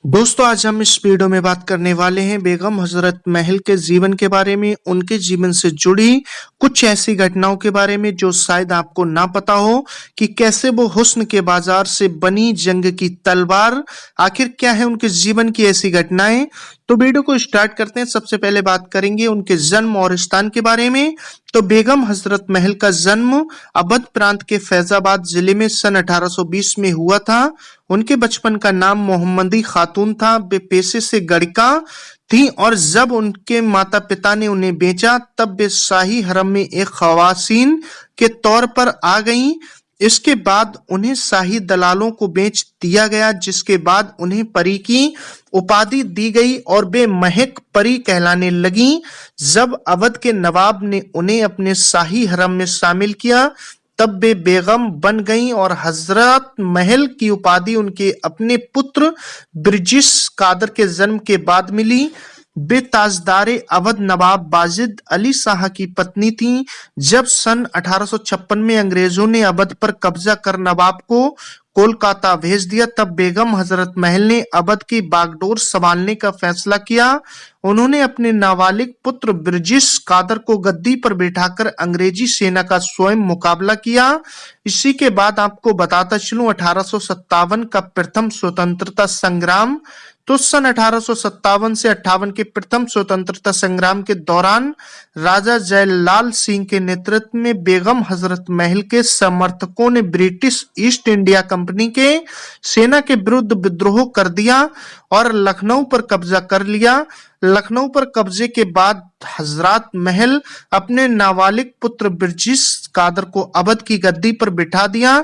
दोस्तों, आज हम इस वीडियो में बात करने वाले हैं बेगम हजरत महल के जीवन के बारे में, उनके जीवन से जुड़ी कुछ ऐसी घटनाओं के बारे में जो शायद आपको ना पता हो कि कैसे वो हुस्न के बाजार से बनी जंग की तलवार। आखिर क्या है उनके जीवन की ऐसी घटनाएं। तो वीडियो को स्टार्ट करते हैं। सबसे पहले बात करेंगे उनके जन्म और स्थान के बारे में। तो बेगम हजरत महल का जन्म अवध प्रांत के फैजाबाद जिले में सन 1820 में हुआ था। उनके बचपन का नाम मोहम्मदी खातून था। वे पेशे से गणिका थी और जब उनके माता पिता ने उन्हें बेचा तब वे शाही हरम में एक खवासीन के तौर पर आ गईं। इसके बाद उन्हें शाही दलालों को बेच दिया गया, जिसके बाद उन्हें परी की उपाधि दी गई और वे महक परी कहलाने लगीं। जब अवध के नवाब ने उन्हें अपने शाही हरम में शामिल किया तब वे बेगम बन गईं और हजरत महल की उपाधि उनके अपने पुत्र ब्रिजिश कादर के जन्म के बाद मिली। वे ताजदारे अवध नवाब वाजिद अली शाह की पत्नी थीं। जब सन 1856 में अंग्रेजों ने अवध पर कब्जा कर नवाब को कोलकाता भेज दिया तब बेगम हजरत महल ने अवध की बागडोर संभालने का फैसला किया। उन्होंने अपने नाबालिग पुत्र ब्रिजिश कादर को गद्दी पर बैठाकर अंग्रेजी सेना का स्वयं मुकाबला किया। इसी के बाद आपको बताता चलूं 1857 का प्रथम स्वतंत्रता संग्राम। तो सन 1857 से 58 के प्रथम स्वतंत्रता संग्राम के दौरान राजा जयलाल सिंह के नेतृत्व में बेगम हजरत महल के समर्थकों ने ब्रिटिश ईस्ट इंडिया कंपनी के सेना के विरुद्ध विद्रोह कर दिया और लखनऊ पर कब्जा कर लिया। लखनऊ पर कब्जे के बाद हजरत महल अपने नाबालिग पुत्र ब्रिजिश कादर को अवध की गद्दी पर बिठा दिया।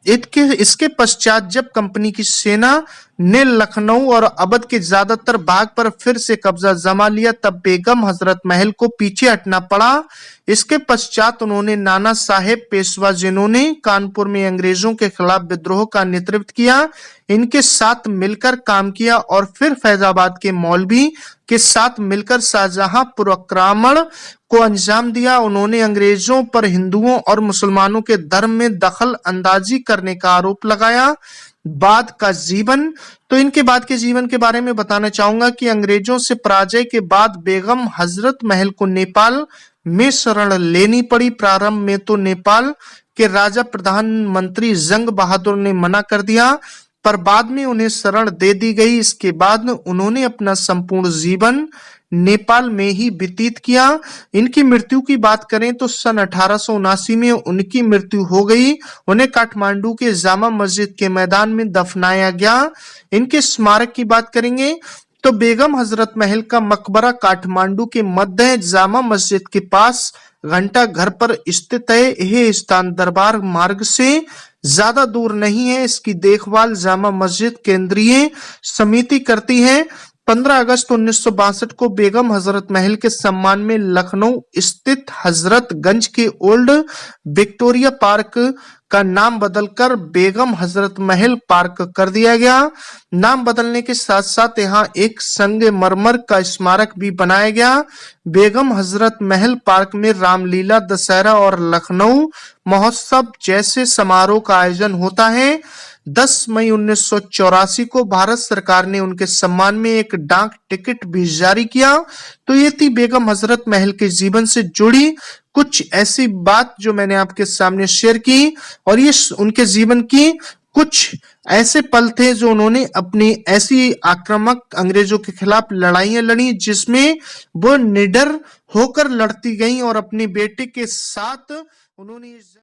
इसके पश्चात जब कंपनी की सेना ने लखनऊ और अवध के ज्यादातर भाग पर फिर से कब्जा जमा लिया तब बेगम हजरत महल को पीछे हटना पड़ा। इसके पश्चात उन्होंने नाना साहेब पेशवा, जिन्होंने कानपुर में अंग्रेजों के खिलाफ विद्रोह का नेतृत्व किया, इनके साथ मिलकर काम किया और फिर फैजाबाद के मौलवी के साथ मिलकर शाहजहांपुर आक्रमण को अंजाम दिया। उन्होंने अंग्रेजों पर हिंदुओं और मुसलमानों के धर्म में दखल अंदाजी करने का आरोप लगाया। बाद का जीवन, तो इनके बाद के जीवन के बारे में बताना चाहूंगा कि अंग्रेजों से पराजय के बाद बेगम हजरत महल को नेपाल में शरण लेनी पड़ी। प्रारंभ में तो नेपाल के राजा प्रधानमंत्री जंग बहादुर ने मना कर दिया, पर बाद में उन्हें शरण दे दी गई। इसके बाद उन्होंने अपना संपूर्ण जीवन नेपाल में ही व्यतीत किया। इनकी मृत्यु की बात करें तो सन 1879 में उनकी मृत्यु हो गई। उन्हें काठमांडू के जामा मस्जिद के मैदान में दफनाया गया। इनके स्मारक की बात करेंगे तो बेगम हजरत महल का मकबरा काठमांडू के मध्य जामा मस्जिद के पास घंटा घर पर स्थित है। यह स्थान दरबार मार्ग से ज्यादा दूर नहीं है। इसकी देखभाल जामा मस्जिद केंद्रीय समिति करती है। 15 अगस्त 1962 को बेगम हजरत महल के सम्मान में लखनऊ स्थित हजरतगंज के ओल्ड विक्टोरिया पार्क का नाम बदलकर बेगम हजरत महल पार्क कर दिया गया। नाम बदलने के साथ साथ यहाँ एक संगमरमर का स्मारक भी बनाया गया। बेगम हजरत महल पार्क में रामलीला, दशहरा और लखनऊ महोत्सव जैसे समारोह का आयोजन होता है। 10 मई 1984 को भारत सरकार ने उनके सम्मान में एक डाक टिकट भी जारी किया। तो ये थी बेगम हजरत महल के जीवन से जुड़ी कुछ ऐसी बात जो मैंने आपके सामने शेयर की, और ये उनके जीवन की कुछ ऐसे पल थे जो उन्होंने अपनी ऐसी आक्रामक अंग्रेजों के खिलाफ लड़ाइयां लड़ी जिसमें वो निडर होकर लड़ती गई और अपने बेटे के साथ उन्होंने